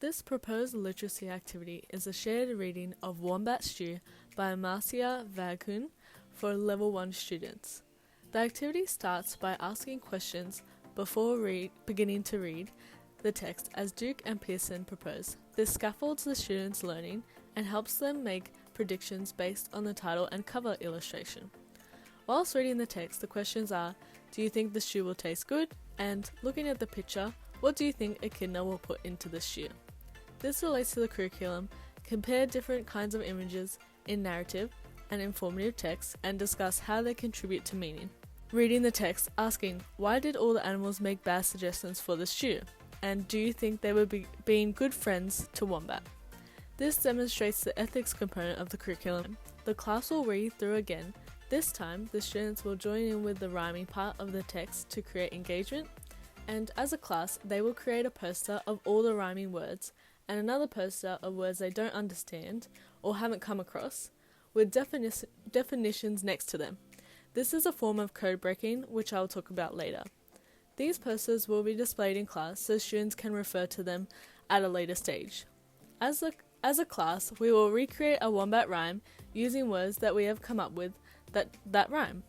This proposed literacy activity is a shared reading of Wombat Stew by Marcia Vaghun for Level 1 students. The activity starts by asking questions before beginning to read the text as Duke and Pearson propose. This scaffolds the students' learning and helps them make predictions based on the title and cover illustration. Whilst reading the text, the questions are, do you think the stew will taste good? And looking at the picture, what do you think a kidna will put into the stew? This relates to the curriculum, compare different kinds of images in narrative and informative text and discuss how they contribute to meaning. Reading the text, asking, why did all the animals make bad suggestions for the stew? And do you think they were being good friends to Wombat? This demonstrates the ethics component of the curriculum. The class will read through again. This time, the students will join in with the rhyming part of the text to create engagement, and as a class, they will create a poster of all the rhyming words and another poster of words they don't understand or haven't come across, with definitions next to them. This is a form of code breaking, which I'll talk about later. These posters will be displayed in class so students can refer to them at a later stage. As a class, we will recreate a wombat rhyme using words that we have come up with that rhyme.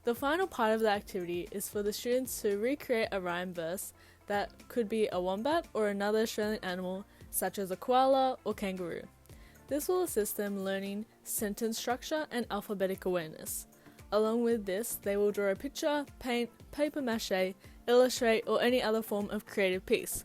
The final part of the activity is for the students to recreate a rhyme verse that could be a wombat or another Australian animal such as a koala or kangaroo. This will assist them learning sentence structure and alphabetic awareness. Along with this, they will draw a picture, paint, paper mache, illustrate, or any other form of creative piece.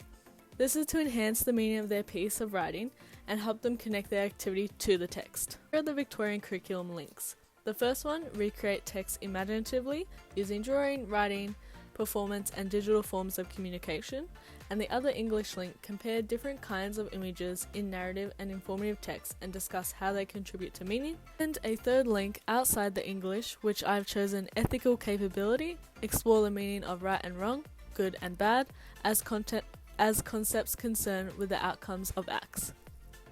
This is to enhance the meaning of their piece of writing and help them connect their activity to the text. Here are the Victorian curriculum links. The first one, recreate text imaginatively using drawing, writing, performance, and digital forms of communication. And the other English link, compare different kinds of images in narrative and informative text and discuss how they contribute to meaning. And a third link, outside the English, which I've chosen ethical capability, explore the meaning of right and wrong, good and bad, as concepts concerned with the outcomes of acts.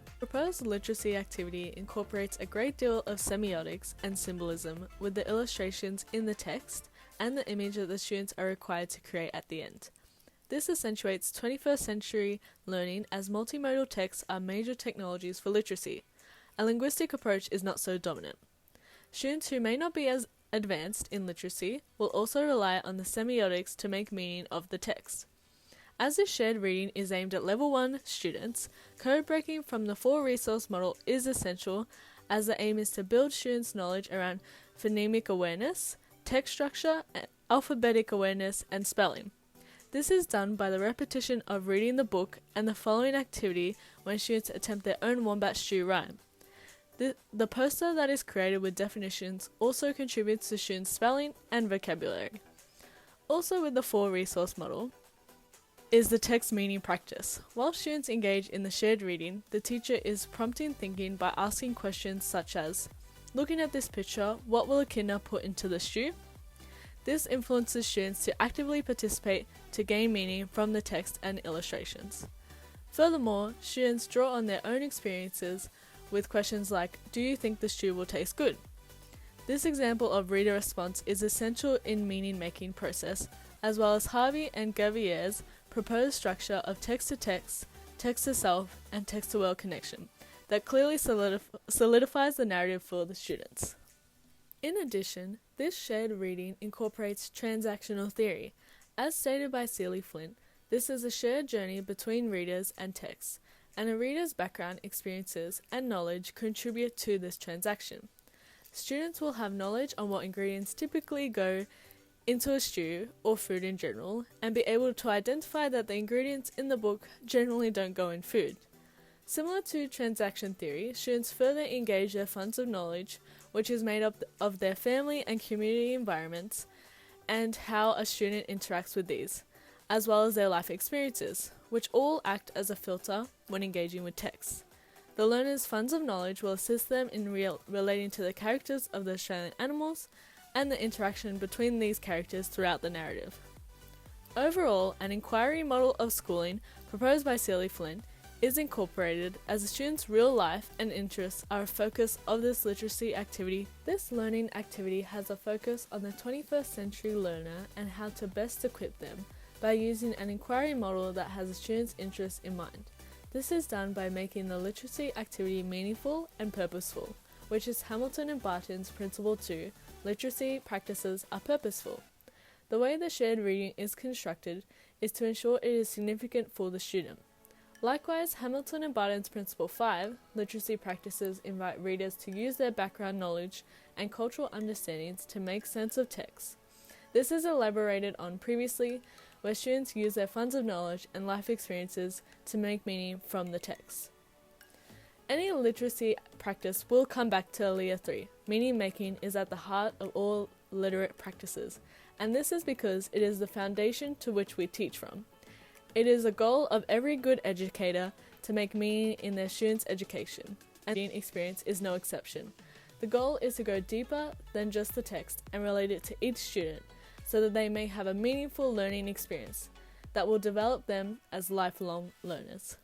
The proposed literacy activity incorporates a great deal of semiotics and symbolism with the illustrations in the text and the image that the students are required to create at the end. This accentuates 21st century learning as multimodal texts are major technologies for literacy. A linguistic approach is not so dominant. Students who may not be as advanced in literacy will also rely on the semiotics to make meaning of the text. As this shared reading is aimed at Level 1 students, code breaking from the 4-resource model is essential as the aim is to build students' knowledge around phonemic awareness, text structure, alphabetic awareness, and spelling. This is done by the repetition of reading the book and the following activity when students attempt their own wombat stew rhyme. The poster that is created with definitions also contributes to students' spelling and vocabulary. Also with the 4-resource model is the text meaning practice. While students engage in the shared reading, the teacher is prompting thinking by asking questions such as, looking at this picture, what will a kidna put into the stew? This influences students to actively participate to gain meaning from the text and illustrations. Furthermore, students draw on their own experiences with questions like, do you think the stew will taste good? This example of reader response is essential in meaning-making process, as well as Harvey and Gavier's proposed structure of text-to-text, text-to-self, and text-to-world connection that clearly solidifies the narrative for the students. In addition, this shared reading incorporates transactional theory. As stated by Seeley Flint, this is a shared journey between readers and text, and a reader's background, experiences, and knowledge contribute to this transaction. Students will have knowledge on what ingredients typically go into a stew or food in general, and be able to identify that the ingredients in the book generally don't go in food. Similar to transaction theory, students further engage their funds of knowledge, which is made up of their family and community environments, and how a student interacts with these, as well as their life experiences, which all act as a filter when engaging with text. The learner's funds of knowledge will assist them in relating to the characters of the Australian animals and the interaction between these characters throughout the narrative. Overall, an inquiry model of schooling proposed by Seeley Flint is incorporated as the students' real life and interests are a focus of this literacy activity. This learning activity has a focus on the 21st century learner and how to best equip them by using an inquiry model that has the students' interests in mind. This is done by making the literacy activity meaningful and purposeful, which is Hamilton and Barton's Principle 2, literacy practices are purposeful. The way the shared reading is constructed is to ensure it is significant for the student. Likewise, Hamilton and Barton's Principle 5, literacy practices invite readers to use their background knowledge and cultural understandings to make sense of text. This is elaborated on previously, where students use their funds of knowledge and life experiences to make meaning from the text. Any literacy practice will come back to Aliyah 3. Meaning making is at the heart of all literate practices, and this is because it is the foundation to which we teach from. It is a goal of every good educator to make meaning in their students' education, and the experience is no exception. The goal is to go deeper than just the text and relate it to each student, so that they may have a meaningful learning experience that will develop them as lifelong learners.